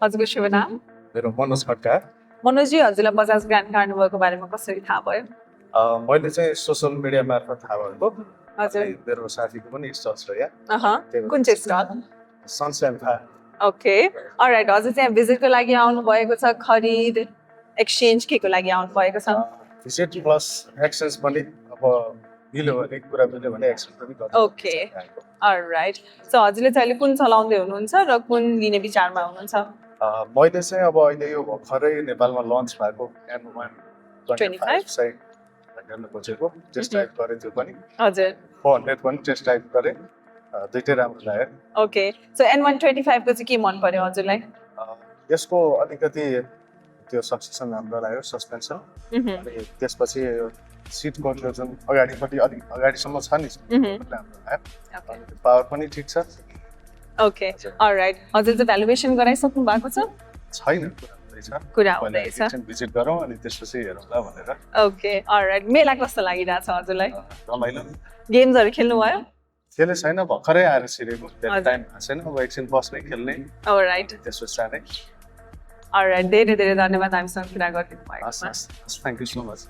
हजुरको शुभ नाम मेरो मनोज खड्का मनोजी हजुरलाई बजाज ग्रान्ड कार्निभलको बारेमा कसरी थाहा भयो मैले चाहिँ सोसल मिडिया मार्फत थाहा भएको हजुर अनि मेरो साथीको पनि स्टल छ यहाँ कुन चाहिँ stall sunshine fire okay alright हजुर चाहिँ भिजिटको लागि आउनु भएको छ खरिद एक्सचेन्ज केको लागि आउनु भएको छ भिजिट प्लस एक्सचेन्ज पनि अब मिल्यो भने कुरा मिल्यो भने एक्सचेन्ज पनि गर्छु ओके अलराइट सो हजुरले चाहिँ अहिले कुन चलाउँदै हुनुहुन्छ र कुन लिने विचारमा हुनुहुन्छ मैले चाहिँ अब अहिले यो भर्खरै नेपालमा लन्च भएको M1 25 चाहिँ हेर्न खोजेको टेस्ट ड्राइभ गरेँ त्यो पनि हजुर 400 पनि टेस्ट ड्राइभ गरेँ दुइटै राम्रो लाग्यो ओके सो N125 को चाहिँ के मन पर्यो हजुरलाई यसको अलिकति त्यो सब्सक्रिप्सन राम्रो लाग्यो सस्पेन्सन अनि त्यसपछि सिटको त्यो जुन अगाडिपट्टि अलिक अगाडिसम्म छ नि राम्रो लाग्यो पावर पनि ठिक छ ओके अलराइट हजुर चाहिँ भ्यालुएसन गराइसक्नु भएको छ छैन कुरा हुँदैछ भिजिट गरौँ अनि त्यसपछि हेरौँला भनेर ओके अलराइट मेला कस्तो लागिरहेछ हजुरलाई रमाइलो गेम्सहरू खेल्नुभयो खेले छैन भर्खरै आएर सिरेको टाइम भएको छैन अब एकछिन बस्ने खेल्ने अलराइट त्यसपछि जाने अलराइट धेरै धेरै धन्यवाद हामीसँग कुरा गरिदिनु भएको थ्याङ्क यू सो मच